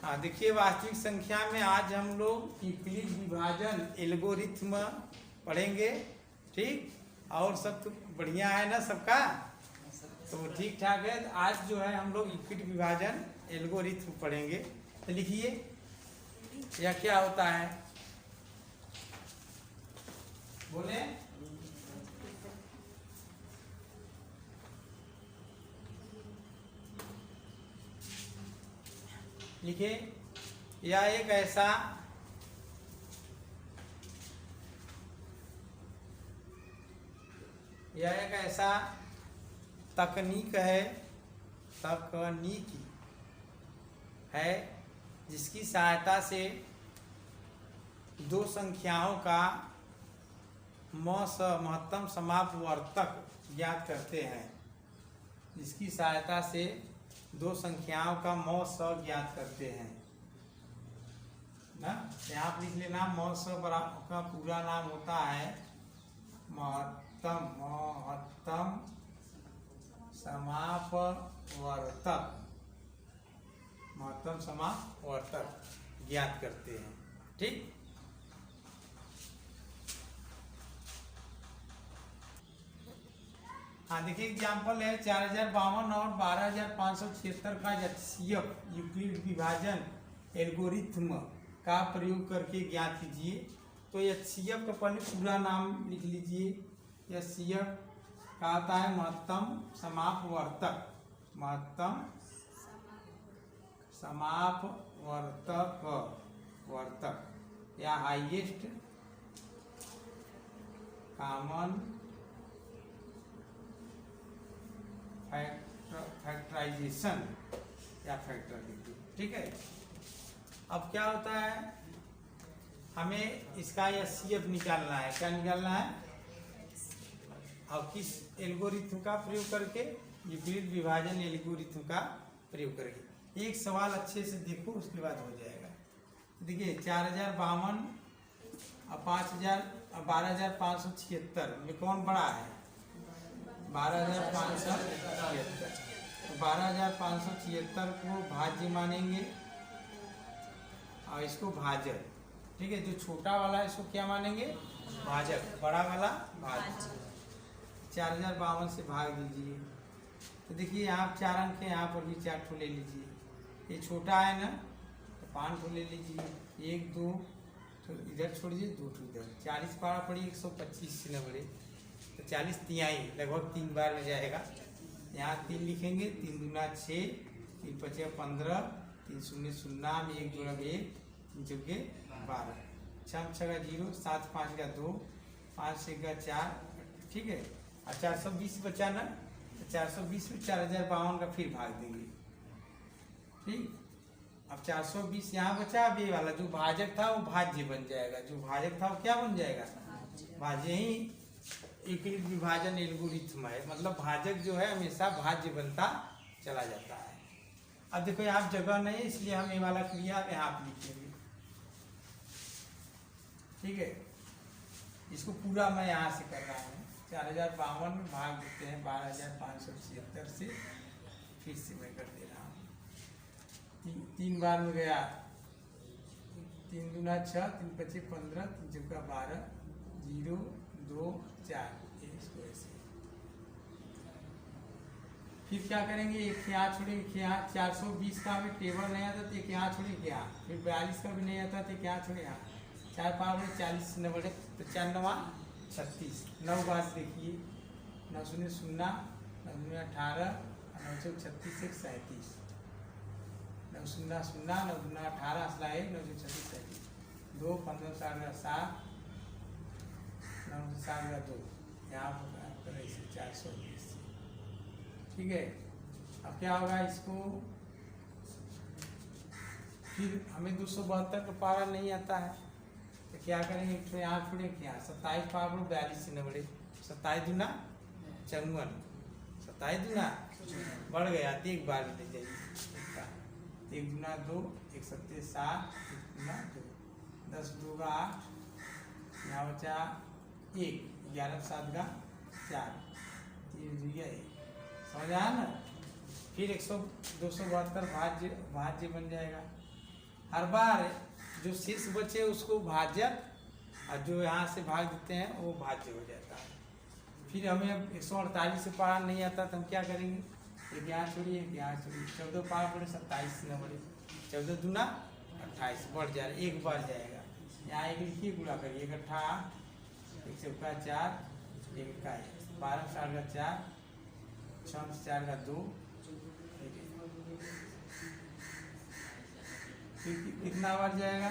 हाँ देखिए, वास्तविक संख्या में आज हम लोग यूक्लिड विभाजन एल्गोरिथ्म पढ़ेंगे। ठीक, और सब तो बढ़िया है ना सबका, तो ठीक ठाक है। आज जो है हम लोग यूक्लिड विभाजन एल्गोरिथ्म पढ़ेंगे। तो लिखिए यह क्या होता है, बोले। लिखिए, यह एक ऐसा तकनीक है जिसकी सहायता से दो संख्याओं का महत्तम समापवर्तक ज्ञात करते हैं। जिसकी सहायता से दो संख्याओं का ज्ञात करते हैं ना। यहाँ आप लिख लेना, का पूरा नाम होता है महत्तम समापवर्तक ज्ञात करते हैं। ठीक, हाँ देखिए, एग्जाम्पल है 4052 और 12576 का एचसीएफ यूक्लिड विभाजन एल्गोरिथ्म का प्रयोग करके ज्ञात कीजिए। तो एचसीएफ का पहले पूरा नाम लिख लीजिए। एचसीएफ का आता है महत्तम समापवर्तक या हाईएस्ट कॉमन फैक्टराइजेशन या फैक्टर। ठीक है, अब क्या होता है, हमें इसका एचसीएफ निकालना है। क्या निकालना है? और किस एल्गोरिथ्म का प्रयोग करके? यूक्लिड विभाजन एल्गोरिथ्म का प्रयोग करके। एक सवाल अच्छे से देखो, उसके बाद हो जाएगा। देखिए 4052 और 12576 में कौन बड़ा है? 12576। तो 12576 को भाज्य मानेंगे और इसको भाजक। ठीक है, जो छोटा वाला है इसको क्या मानेंगे? भाजक। बड़ा वाला भाज्य। 4052 से भाग दीजिए। तो देखिए यहाँ 4 अंक है, यहाँ पर भी 4 ठो ले लीजिए। ये छोटा है ना, तो 5 ठो ले लीजिए। 1 2 तो इधर छोड़िए, 2 ठो इधर। 40 पारा पड़ी 125 से न बढ़े, तो 40 तिहाई लगभग 3 बार में जाएगा। यहाँ 3 लिखेंगे, 3 दूना 6, 3 पचे 15, 3 शून्य 0 में 1 जोड़ा 1, 3 चौके 12, 6 6 0, 7 5 2, 5 6 4। ठीक है, और 420 बचा ना, तो 420 में 4052 का फिर भाग देंगे। ठीक, अब 420 यहाँ बचा। अब ये वाला जो भाजक था वो भाज्य बन जाएगा। जो भाजक था वो क्या बन जाएगा? भाज्य ही यूक्लिड विभाजन एल्गोरिथ्म है। मतलब भाजक जो है हमेशा भाज्य बनता चला जाता है। अब देखो यहाँ जगह नहीं है, इसलिए हम ये वाला क्रिया यहाँ पे लिखेंगे। ठीक है, इसको पूरा मैं यहाँ से कर रहा हूँ। 4052 में भाग देते हैं 12576 से। फिर से मैं कर दे रहा हूँ। 3 बार में गया, 3 दूना 6, 3 पचे 15, 3 चौका 12, 0 2 4। इसको ऐसे फिर क्या करेंगे, एक यहाँ छोड़ेंगे। यहाँ 420 का हमें टेबल नहीं आता तो एक यहाँ छोड़ेंगे यहाँ। फिर 42 का भी नहीं आता तो यहाँ छोड़े यहाँ। 4 5 बड़े 40 न बढ़े, तो 4 9 36। 9 बार देखिए, 9 शून्य 0, 9 दूनी 18, 9 चौक 36 1 37, 9 0 0, 9 दूना 18 असला 1, 9 चौक 36 37, 2 15 7, 9 7 2। यहाँ पर ऐसे 420। ठीक है, अब क्या होगा, इसको फिर हमें 272 का पारा नहीं आता है तो क्या करेंगे, एक यहाँ छोड़े क्या, 27 पारा 42 से न बढ़े, 27 दूना 54, 27 दूना बढ़ गया तो एक बार में ले जाइए। 1 दूना 2, 1 7 7, 1 दूना 2, 10 2 का 8, यहाँ बचा 1, 11 7 का 4, 3 2 1। समझ आया ना? फिर 272 भाज्य बन जाएगा। हर बार जो शेष बचे उसको भाजक, और जो यहाँ से भाग देते हैं वो भाज्य हो जाता है। फिर हमें 148 से पारा नहीं आता तो हम क्या करेंगे, एक यहाँ छोड़िए, एक यहाँ छोड़िए, 14 पारा पड़े 27 न बढ़े, 14 दूना 28 बढ़ जा रहा है, एक बढ़ जाएगा। यहाँ एक लिखिए, गुणा करिए, एक 8 एक चौका 4 एक का 12 4 का 4 6 4 का 2, कितना बढ़ जाएगा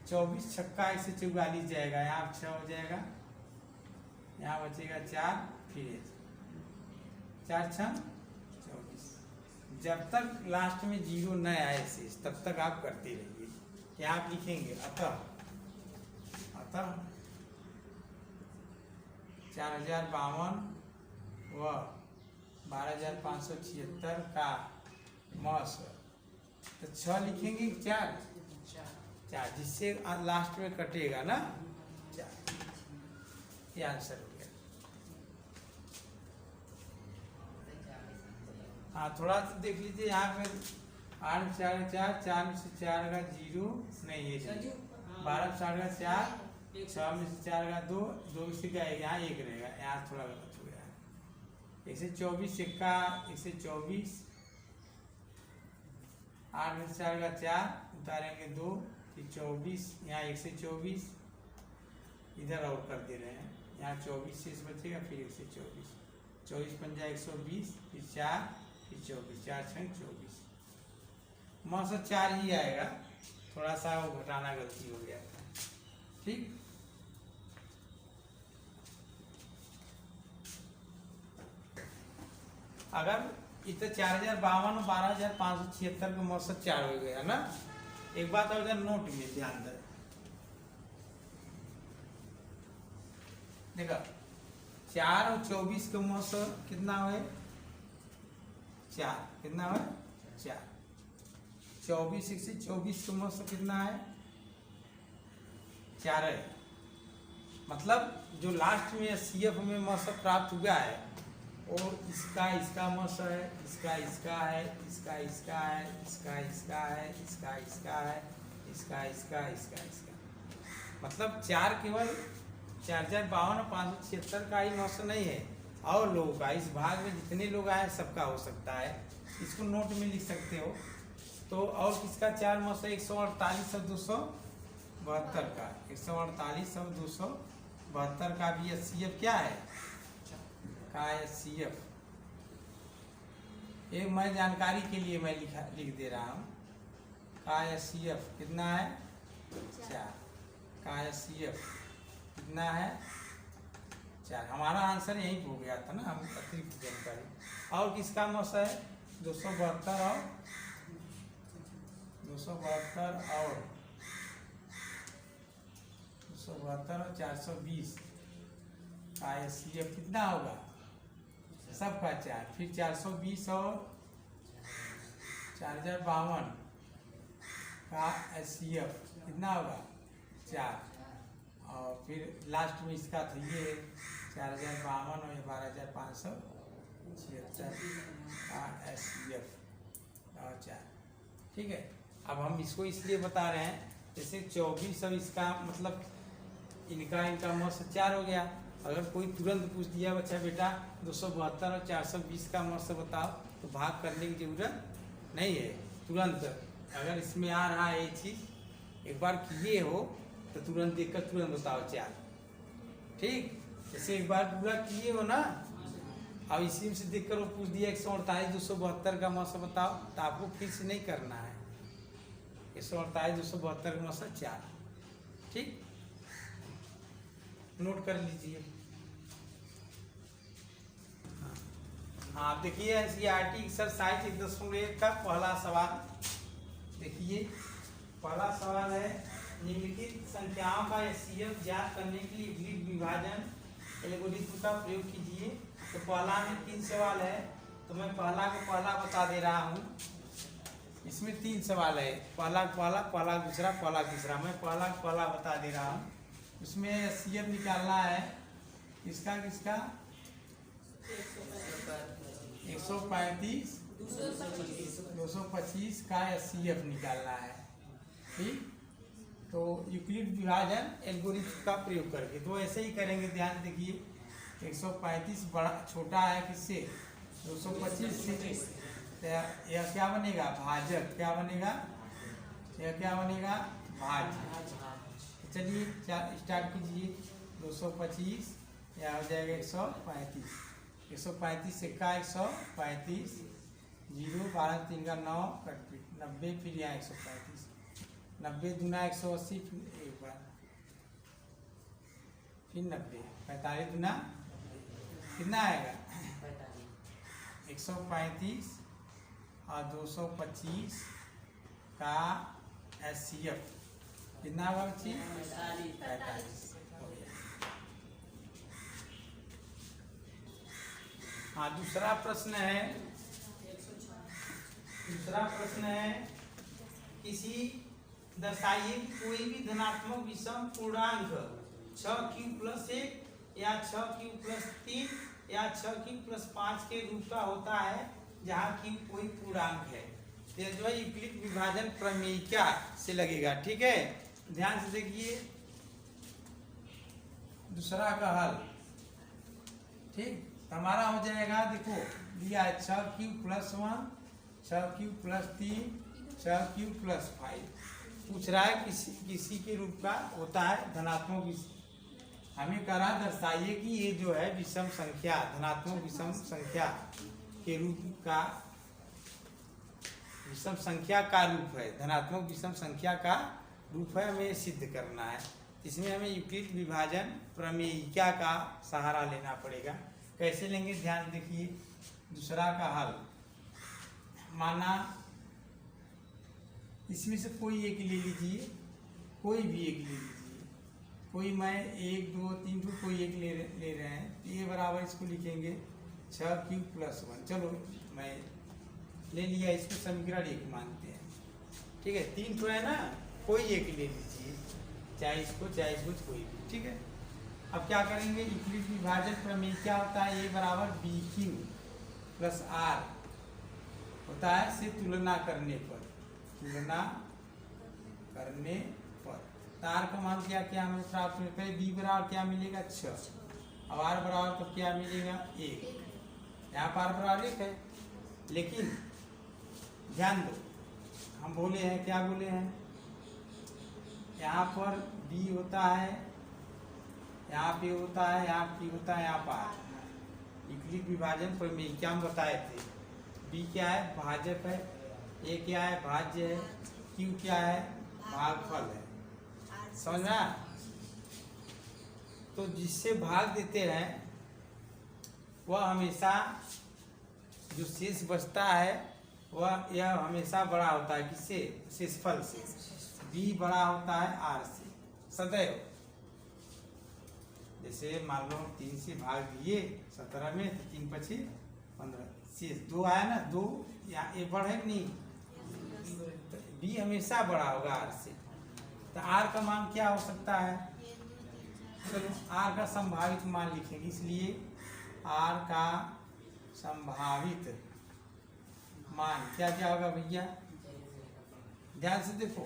24 छक्का इससे 44 जाएगा, यहाँ 6 हो जाएगा, यहाँ बचेगा 4, फिर 4 6 24। जब तक लास्ट में 0 न आए शेष तब तक आप करते रहिए। क्या आप लिखेंगे अतः 4052 व 12576 का मौस, तो 6 लिखेंगे 4, जिससे लास्ट में कटेगा ना 4, ये आंसर हो गया। हाँ थोड़ा सा देख लीजिए यहाँ पे 8 4 4 4 में से 4 का 0 नहीं है, 12 4 का 4 6 में से 4 का 2 2 से का यहाँ 1 रहेगा, यहाँ थोड़ा गलत हो गया है। 124 का 124, 8 में से 4 का 4 उतारेंगे 2, फिर 24, यहाँ 124 इधर और कर दे रहे हैं, यहाँ 24 शेष बचेगा, फिर 124, 24 पंजा 120, फिर 4 फिर 24, 4 6 24, मौसम 4 ही आएगा, थोड़ा सा वो घटाना गलती हो गया था। ठीक, अगर इतना 4052 और 12576 का मौसम 4 हो गया ना। एक बात और नोट में ध्यान दें, देखो 4 और 24 का मौसम कितना हुए 4, कितना हुआ 4, 24 से 24 का मौसम कितना है 4 है। मतलब जो लास्ट में CF में मौसम प्राप्त हुआ है और इसका मौसम है, इसका है, इसका है, इसका है, इसका है, इसका, मतलब 4 केवल 4052 और 576 का ही मौसम नहीं है, और लोगों का इस भाग में जितने लोग आए सबका हो सकता है, इसको नोट में लिख सकते हो। तो और किसका 4 मौसम 148 और 272 का, 148 और 272 का भी CF क्या है का CF, ये मैं जानकारी के लिए मैं लिख दे रहा हूँ। का CF कितना है 4, का CF कितना है 4, हमारा आंसर यही हो गया था ना, हम अतिरिक्त जानकारी। और किसका मौसम है 272 और 420 का CF कितना होगा सबका 4, फिर 420 और 4052 का CF कितना होगा 4, और फिर लास्ट में इसका था ये 4052 और 12576 का CF और 4। ठीक है, अब हम इसको इसलिए बता रहे हैं जैसे 24 अब इसका मतलब इनका मौसम 4 हो गया। अगर कोई तुरंत पूछ दिया बच्चा बेटा 272 और 420 का मौसम बताओ, तो भाग करने की जरूरत नहीं है। तुरंत अगर इसमें आ रहा है ये चीज़ एक बार किए हो तो तुरंत देखकर तुरंत बताओ 4। ठीक, जैसे एक बार पूरा किए हो ना, अब इसी में से देखकर वो पूछ दिया 148 272 का मौसम बताओ, तो आपको फिर से नहीं करना है, 148 272 का मौसम 4। ठीक, नोट कर लीजिए। हाँ देखिए NCERT एक्सरसाइज 1.1 का पहला सवाल देखिए। पहला सवाल है निम्नलिखित संख्याओं का CF ज्ञात करने के लिए ग्रिड विभाजन एल्गोरिथ्म का प्रयोग कीजिए। तो पहला में 3 सवाल है, तो मैं पहला को पहला बता दे रहा हूँ। इसमें 3 सवाल है, पहला दूसरा, पहला तीसरा। मैं पहला बता दे रहा हूँ। इसमें CF निकालना है किसका 135 225 225 का HCF निकालना है। ठीक, तो यूक्लिड विभाजन एल्गोरिथम का प्रयोग करके तो ऐसे ही करेंगे। ध्यान देखिए, 135 बड़ा छोटा है किससे, 225 से। यह क्या बनेगा, भाजक। क्या बनेगा, यह क्या बनेगा, भाज्य। चलिए स्टार्ट कीजिए। 225 यह हो जाएगा 135। 135 से का 135, 0 12 3 का 9 कट 90, फिर यहाँ 135, 90 दूना 180, फिर एक बार, फिर 90, 45 दूना कितना आएगा 135 और 225 का HCF कितना होगा बच्ची, 45। हाँ, दूसरा प्रश्न है, किसी दर्शाइए कि कोई भी धनात्मक विषम पूर्णांक 6q+1 या 6q+3 या 6q+5 के रूप का होता है जहाँ q कोई पूर्णांक है। ये जो है यूक्लिड विभाजन प्रमेय से लगेगा। ठीक है, ध्यान से देखिए दूसरा का हल। ठीक, हमारा हो जाएगा, देखो दिया है 6q+1, 6q+3, 6q+5। पूछ रहा है किसी के रूप का होता है धनात्मक। हमें कह रहा दर्शाइए कि ये जो है विषम संख्या, धनात्मक विषम संख्या के रूप का, विषम संख्या का रूप है, धनात्मक विषम संख्या का रूप है, हमें सिद्ध करना है। इसमें हमें यूक्लिड विभाजन प्रमेय का सहारा लेना पड़ेगा। कैसे लेंगे, ध्यान देखिए। दूसरा का हल, माना इसमें से कोई एक ले लीजिए, कोई भी एक ले लीजिए, कोई मैं 1 2 3 को कोई एक ले रहे हैं। ये बराबर इसको लिखेंगे 6q+1। चलो मैं ले लिया, इसको समीकरण 1 मानते हैं। ठीक है, 3 तो है ना, कोई एक ले लीजिए, चाहे इसको कोई भी। ठीक है, अब क्या करेंगे, यूक्लिड विभाजन प्रमेय क्या होता है, A बराबर BQ+R होता है से तुलना करने पर, तार का मान क्या हमें प्राप्त होता है, B बराबर क्या मिलेगा 6, अब R बराबर तो क्या मिलेगा 1। यहाँ पर R बराबर 1 है, लेकिन ध्यान दो हम बोले हैं, क्या बोले हैं, यहाँ पर B होता है, यहाँ पे होता है, यहाँ P होता है, यहाँ पर यूक्लिड विभाजन प्रमेय क्या हम बताए थे। B क्या है, भाजक है, A क्या है, भाज्य है, Q क्या है, भागफल है। समझ में आया? तो जिससे भाग देते हैं वह हमेशा जो शेष बचता है वह यह हमेशा बड़ा होता है, किससे, शेषफल से। B बड़ा होता है R से सदैव। जैसे मान लो 3 से भाग दिए 17 में, तो 3 × 5 = 15, शेष 2 आया ना, 2 या ये बढ़े नहीं, तो B हमेशा बड़ा होगा R से। तो R का मान क्या हो सकता है, चलो R का संभावित मान लिखेंगे, इसलिए R का संभावित मान क्या क्या होगा भैया, ध्यान से देखो,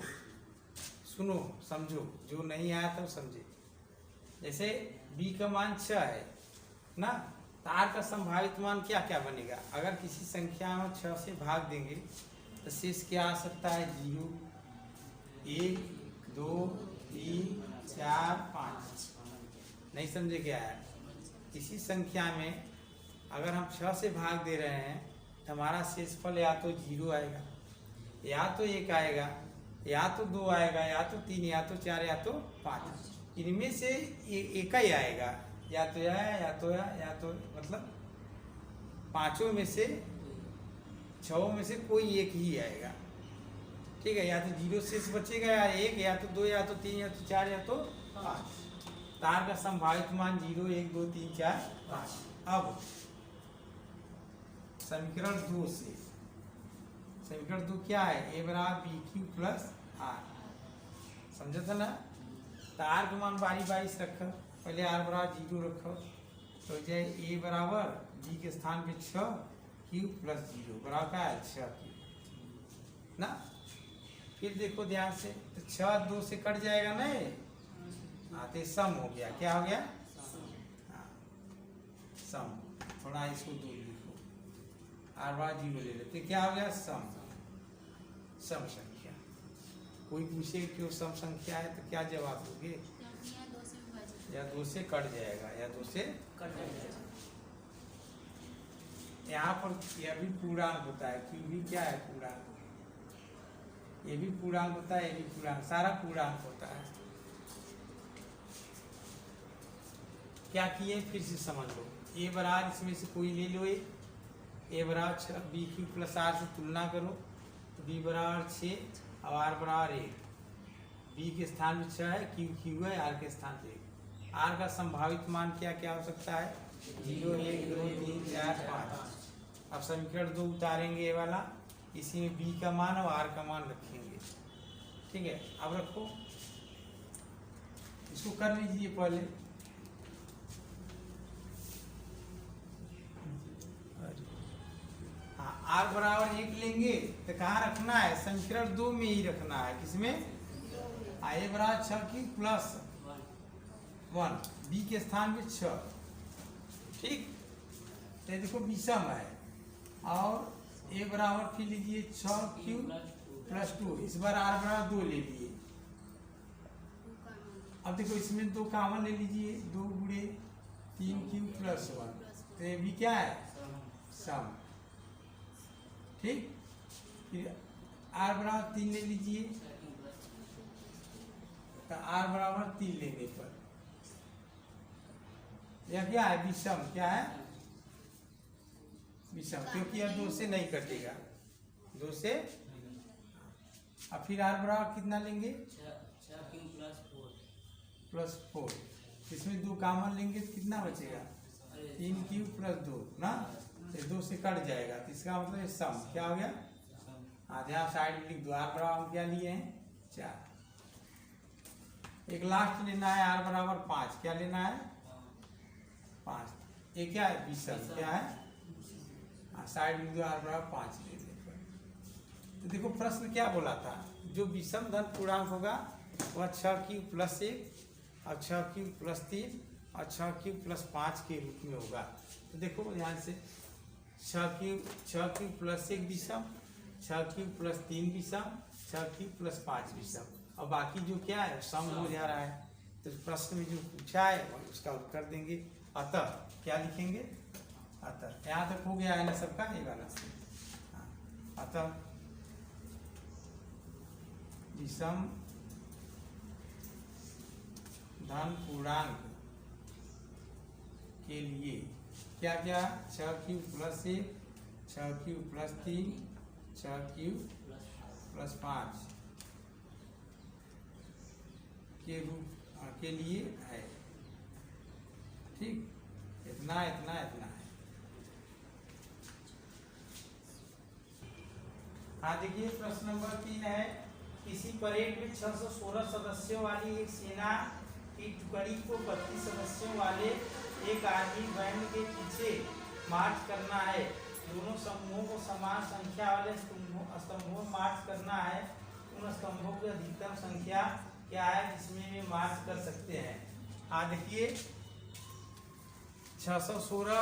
सुनो समझो, जो नहीं आया तो समझे। जैसे B का मान 6 है ना, तो R का संभावित मान क्या क्या बनेगा। अगर किसी संख्या में 6 से भाग देंगे तो शेष क्या आ सकता है, 0 1 2 3 4 5। नहीं समझे क्या है, किसी संख्या में अगर हम 6 से भाग दे रहे हैं तो हमारा शेषफल या तो 0 आएगा, या तो 1 आएगा, या तो 2 आएगा, या तो 3, या तो 4, या तो 5। इनमें से एक ही आएगा, या तो या तो मतलब पांचों में से, 6 में से कोई एक ही आएगा। ठीक है, या तो 0 शेष बचेगा, या 1, या तो 2, या तो 3, या तो 4, या तो 5। तार का संभावित मान 0 1 2 3 4 5। अब समीकरण 2 से, समीकरण 2 क्या है, A बराबर BQ+R। समझा था ना। तार का मान बारी बारी से रखो, पहले R बराबर 0 रखो, तो जाए A बराबर B के स्थान पे 6 Q+0 बराबर क्या है 6Q। ना। फिर देखो ध्यान से, तो 6 2 से कट जाएगा ना ये। हाँ, तो सम हो गया। क्या हो गया? हाँ, सम। थोड़ा इसको दूर लिखो, आर बार 0 ले लेते। क्या हो गया? सम। सम संख्या। कोई पूछे कि वो सम संख्या है तो क्या जवाब दोगे? या 2 से कट जाएगा, या 2 से कट जाएगा। यहाँ पर यह भी पूर्णांक होता है। क्यों भी क्या है? पूर्णांक। ये भी पूर्णांक होता है, ये भी पूर्णांक, सारा पूर्णांक होता है। क्या किए फिर से समझ लो। ए बराबर इसमें से कोई ले लो। ए बराबर 6, बी क्यू प्लस आर से तुलना करो तो बी बराबर 6 और आर बराबर 1। बी के स्थान में 6 है, क्यू क्यू है, आर के स्थान पे 1। आर का संभावित मान क्या क्या हो सकता है? 0 1 2 3 4 5। अब समीकरण 2 उतारेंगे ये वाला, इसी में बी का मान और आर का मान रखेंगे। ठीक है, अब रखो, इसको कर लीजिए पहले। हाँ, आर बराबर 1 लेंगे तो कहाँ रखना है? समीकरण 2 में ही रखना है। किसमें? ए बराबर 6 की प्लस 1, बी के स्थान पे 6। ठीक, तो देखो विषम है। और ए बराबर फिर लीजिए 6 क्यू प्लस 2। इस बार आर बराबर 2 ले लिए। अब देखो इसमें 2 कॉमन ले लीजिए, 2 गुणे 3 क्यू प्लस 1। तो ये भी क्या है? सम। ठीक, फिर आर बराबर 3 ले लीजिए, तो आर बराबर 3 लेने पर यह क्या है? विषम। क्या है? विषम, क्योंकि यह 2 से नहीं कटेगा। 2 से। अब फिर आर बराबर कितना लेंगे? 6 प्लस 4। इसमें 2 कॉमन लेंगे तो कितना बचेगा? 3 क्यू प्लस 2 ना। 2 से कट जाएगा, तो इसका मतलब सम। क्या हो गया? ध्यान साइड में लिख दो। आर बराबर हम क्या लिए हैं? 4। एक लास्ट लेना है, आर बराबर 5। क्या लेना है? 5। ये क्या है? विषम। क्या है? साइड में आर बराबर 5 लेने पर। तो देखो प्रश्न क्या बोला था? जो विषम धन पूर्णांक होगा वह 6 क्यू प्लस 1 और 6 क्यू प्लस 3 और 6 क्यू प्लस 5 के रूप में होगा। तो देखो ध्यान से, 6 क्यू प्लस 1 विषम, 6 क्यू प्लस 3 विषम, 6 क्यू प्लस 5 विषम, और बाकी जो क्या है सम हो जा रहा है। तो प्रश्न में जो पूछा है उसका उत्तर देंगे। अतः क्या लिखेंगे? अतः। यहाँ तक हो गया है ना सबका? ये वाला। अतः विषम धन पूर्णांक के लिए क्या क्या? 6 Q plus 1, 6 Q plus 3, 6 Q plus 5 के रूप के लिए है। ठीक, इतना इतना इतना है। हाँ देखिए, प्रश्न नंबर 3 है। किसी परेड में 616 सदस्यों वाली एक सेना की टुकड़ी को 32 सदस्यों वाले एक आर्मी बैंड के पीछे मार्च करना है। दोनों समूहों को समान संख्या वाले स्तंभों में मार्च करना है। उन स्तंभों की अधिकतम संख्या क्या है जिसमें वे मार्च कर सकते हैं? हाँ देखिए, 616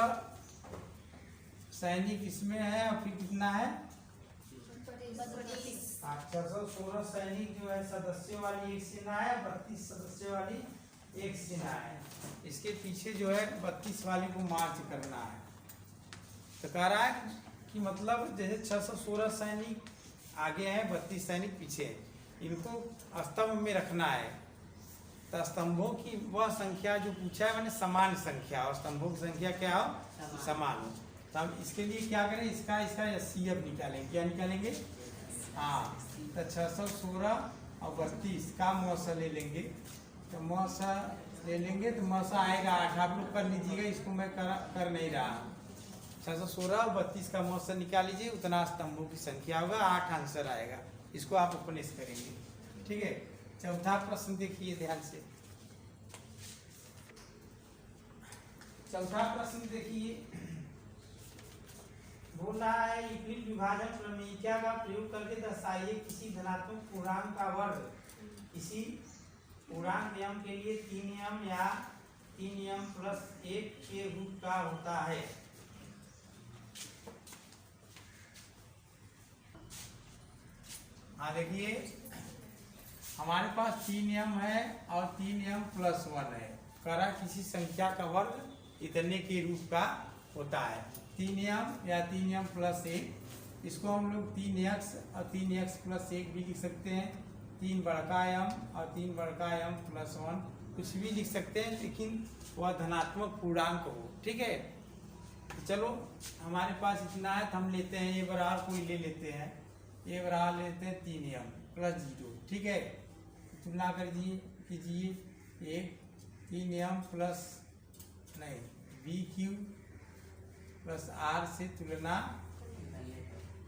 सैनिक इसमें है और फिर कितना है? 616 सैनिक जो है सदस्यों वाली एक सेना है, 32 सदस्यों वाली एक सेना है। इसके पीछे जो है 32 वाले को मार्च करना है। तो कह रहा है कि मतलब जैसे 616 सैनिक आगे हैं, 32 सैनिक पीछे हैं, इनको स्तंभ में रखना है। तो स्तंभों की वह संख्या जो पूछा है मैंने समान संख्या, और स्तंभों की संख्या क्या हो? समान हो। तो हम इसके लिए क्या करें? इसका CF निकालेंगे। क्या निकालेंगे? हाँ, तो 616 और 32 का मौसा ले लेंगे। तो मौसा ले लेंगे तो मौसा आएगा 8। आप लोग कर लीजिएगा, इसको मैं कर नहीं रहा। 616 और 32 का मौसा निकाल लीजिए, उतना स्तंभों की संख्या होगा, 8 आंसर आएगा। इसको आप उपनिष करेंगे। ठीक है, चौथा प्रश्न देखिए ध्यान से। चौथा प्रश्न देखिए, बोला है यूक्लिड विभाजन प्रमेयिका का प्रयोग करके दर्शाइए किसी धनात्मक पूर्णांक का वर्ग इसी पूर्णांक नियम के लिए 3m या 3m प्लस 1 के रूप का होता है। हाँ देखिए, हमारे पास 3m है और 3m प्लस 1 है। करा किसी संख्या का वर्ग इतने के रूप का होता है। 3m या 3m प्लस 1, इसको हम लोग 3x और 3x प्लस 1 भी लिख सकते हैं। 3 बड़का m और 3 बड़का m प्लस 1 कुछ भी लिख सकते हैं, लेकिन वह धनात्मक पूर्णांक हो। ठीक है, तो चलो हमारे पास इतना है तो हम लेते हैं ये बराबर कोई ले लेते हैं, ये बराबर लेते हैं 3m प्लस 0। ठीक है, तुलना कीजिए एक 3m प्लस नहीं बी क्यू प्लस आर से तुलना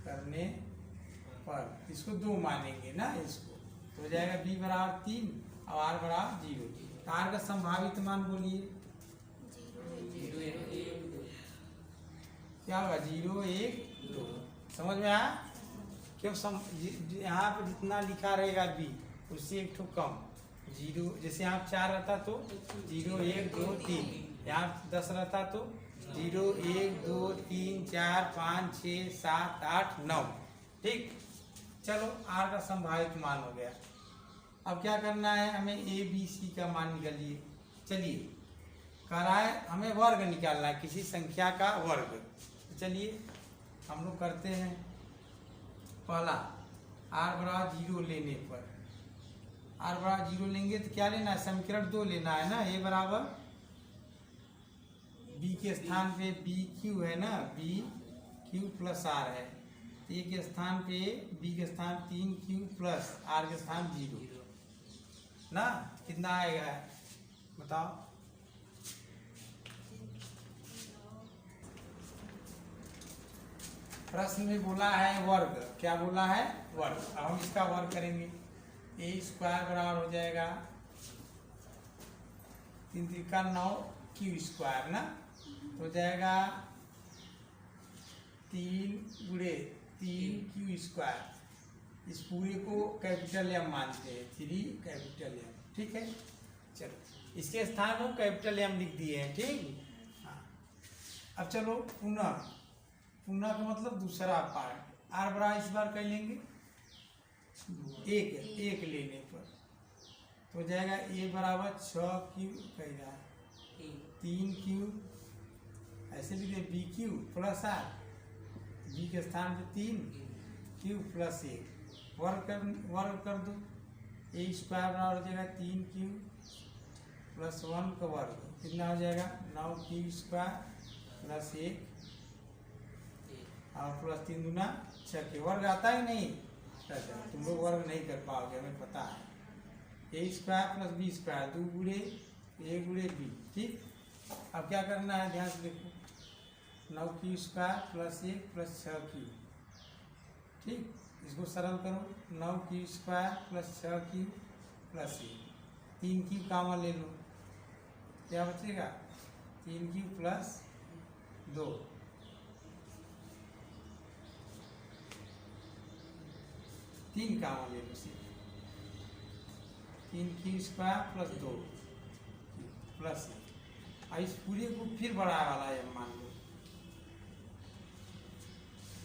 करने पर इसको 2 मानेंगे ना, इसको तो हो जाएगा b बराबर 3 और आर बराबर 0। आर का संभावित मान बोलिए क्या होगा, 0 1 2। समझ में आया? क्यों यहाँ पर जितना लिखा रहेगा b उससे एक ठो कम 0, जैसे यहाँ 4 रहता तो 0 1 2 3, यहाँ 10 रहता तो 0 1 2 3 4 5 6 7 8 9। ठीक, चलो आर का संभावित मान हो गया। अब क्या करना है, हमें ए बी सी का मान निकालिए। चलिए कह रहा है हमें वर्ग निकालना है किसी संख्या का वर्ग। चलिए हम लोग करते हैं। पहला आर बराबर 0 लेने पर, आर बराबर 0 लेंगे तो क्या लेना है, समीकरण 2 लेना है ना। ए बराबर बी के स्थान पे बी क्यू है ना, बी क्यू प्लस आर है। ए के स्थान पे बी के स्थान 3q प्लस आर के स्थान 0 ना। कितना आएगा बताओ? प्रश्न में बोला है वर्ग, क्या बोला है, वर्ग। अब हम इसका वर्ग करेंगे। ए स्क्वायर बराबर हो जाएगा 3 त्रिका 9 क्यू स्क्वायर ना, हो जाएगा 3 गुणे 3q स्क्वायर। इस पूरे को कैपिटल एम मानते हैं, 3 कैपिटल एम। ठीक है, चलो इसके स्थान को कैपिटल एम लिख दिए हैं। ठीक, हाँ। अब चलो पुनः का मतलब दूसरा पार्ट। आर बराबर इस बार कर लेंगे एक लेने पर तो हो जाएगा ए बराबर 6q कह रहा है 3q, ऐसे लिखे B Q plus R, B के स्थान पे 3q प्लस 1 वर्ग कर दो। ए स्क्वायर बराबर हो जाएगा 3q प्लस 1 का वर्ग, कितना हो जाएगा 9q स्क्वायर प्लस 1 और प्लस 3 दूना 6 के वर्ग आता है नहीं। तुम लोग वर्ग नहीं कर पाओगे, हमें पता है। ए स्क्वायर प्लस बी स्क्वायर 2 गुणे ए गुणे बी। ठीक, अब क्या करना है, ध्यान से देखो, 9q square plus 1 plus 6q। ठीक, इसको सरल करो, 9q square plus 6q plus 1, 3q कामा ले लो, क्या बचेगा 3q प्लस 2। 3 कामा ले लो, 3q स्क्वायर प्लस 2 प्लस 1। इस पूरे को फिर बड़ा वाला है मान लो,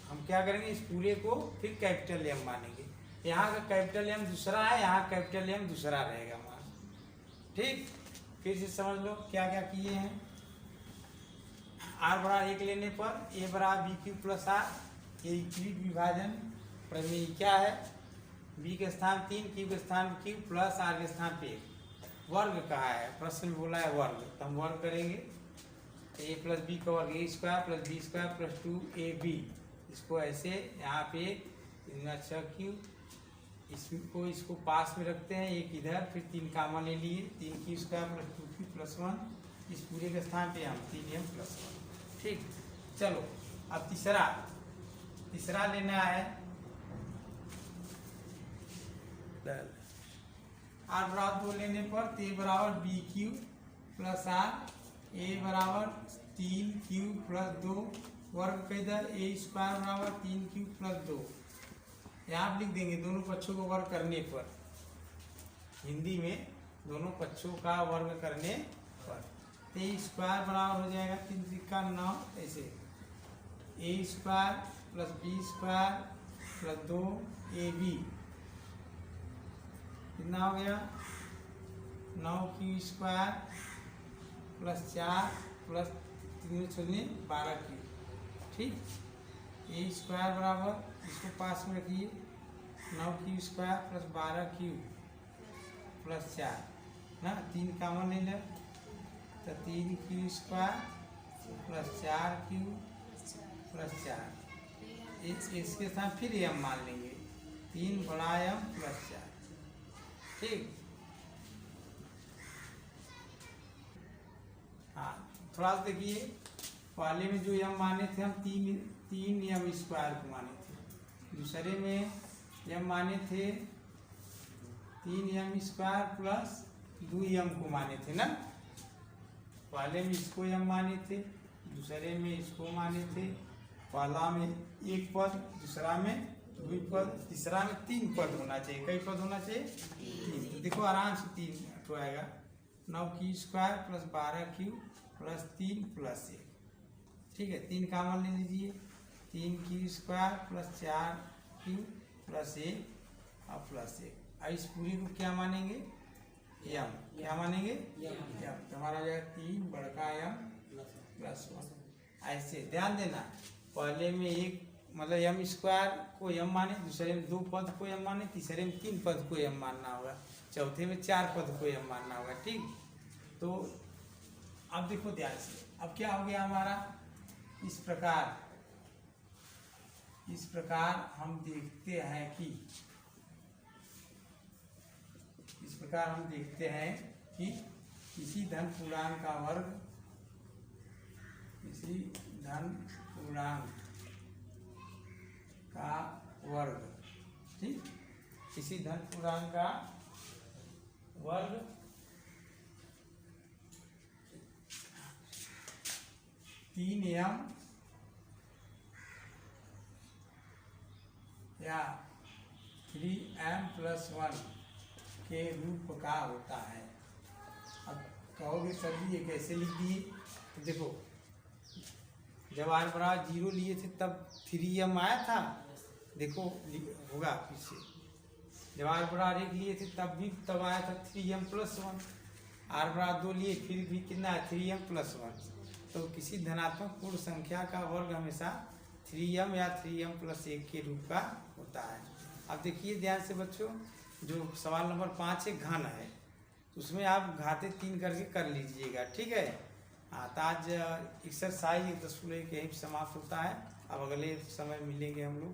हम क्या करेंगे, इस पूरे को फिर कैपिटल एम मानेंगे। यहाँ का कैपिटल एम दूसरा है, यहाँ कैपिटल एम दूसरा रहेगा मान। ठीक, फिर से समझ लो क्या क्या किए हैं। आर बराबर 1 लेने पर ए बराबर बी क्यू प्लस आर, ये यूक्लिड विभाजन प्रमेय क्या है, बी के स्थान 3 क्यू के स्थान क्यू प्लस आर के स्थान पे वर्ग कहा है। प्रश्न में बोला है वर्ग, तो हम वर्ग करेंगे। ए प्लस बी का वर्ग, A square plus B square plus 2ab। इसको ऐसे यहाँ पे 6q, इसको पास में रखते हैं, एक इधर, फिर 3 कामा ले लिए, 3q square plus 2q plus 1। इस पूरे के स्थान पे हम 3m प्लस 1। ठीक, चलो अब तीसरा लेना है। आर बराबर 2 लेने पर ए बराबर बी क्यू प्लस आर, ए बराबर 3q प्लस 2 वर्ग का इधर ए स्क्वायर बराबर 3 क्यूब प्लस 2, यहाँ आप लिख देंगे दोनों पक्षों को वर्ग करने पर, हिंदी में दोनों पक्षों का वर्ग करने पर। तो ए स्क्वायर बराबर हो जाएगा 3 त्रिका 9, ऐसे A square plus B square plus 2 A B कितना हो गया 9 Q square plus 4 plus 3 12 Q. ठीक, ए स्क्वायर बराबर इसको पास में रखिए 9 Q square plus 12 Q plus 4 ना, 3 कॉमन ले लो तो 3 Q square plus 4 Q plus 4, इसके साथ फिर एम मान लेंगे 3 बड़ा एम प्लस 4। ठीक, हाँ थोड़ा सा देखिए, पहले में जो एम माने थे हम 3 एम स्क्वायर को माने थे, दूसरे में एम माने थे 3 एम स्क्वायर प्लस 2 एम को माने थे ना। पहले में इसको एम माने थे, दूसरे में इसको माने थे, पहला में एक पद, दूसरा में 2 पद, तीसरा में 3 पद होना चाहिए। कई पद होना चाहिए? 3। तो देखो आराम से 3 तो आएगा 9 Q square plus 12 Q plus 3 plus 1। ठीक है, 3 कॉमन ले लीजिए, 3 Q square plus 4 Q plus 1 और प्लस 1। अब इस पूरी को क्या मानेंगे? यम। क्या मानेंगे? यम। तो हमारा हो जाएगा 3 बड़का यम प्लस 1। ऐसे ध्यान देना, पहले में एक मतलब एम स्क्वायर को एम माने, दूसरे में 2 पद को एम माने, तीसरे में 3 पद को एम मानना होगा, चौथे में 4 पद को एम मानना होगा। ठीक, तो अब देखो ध्यान से, अब क्या हो गया हमारा, इस प्रकार हम देखते हैं कि किसी धन पूर्णांक का वर्ग, किसी धन पूर्णांक का वर्ग, ठीक, किसी धन पूर्णांक का वर्ग 3m या 3m प्लस 1 के रूप का होता है। अब कहोगे सर जी ये कैसे लिख दिए? तो देखो, जब r बराबर 0 लिए थे तब 3m आया था, देखो होगा पीछे, जब r बराबर 1 लिए थे तब आया था 3m प्लस 1, r बराबर 2 लिए फिर भी कितना है 3m प्लस 1। तो किसी धनात्मक पूर्ण संख्या का वर्ग हमेशा 3m या 3m प्लस 1 के रूप का होता है। अब देखिए ध्यान से बच्चों, जो सवाल नंबर 5 है घन है, तो उसमें आप घाते 3 करके कर लीजिएगा। ठीक है, हाँ, तो आज एक्सरसाइज 10 यहीं समाप्त होता है। अब अगले समय मिलेंगे हम लोग।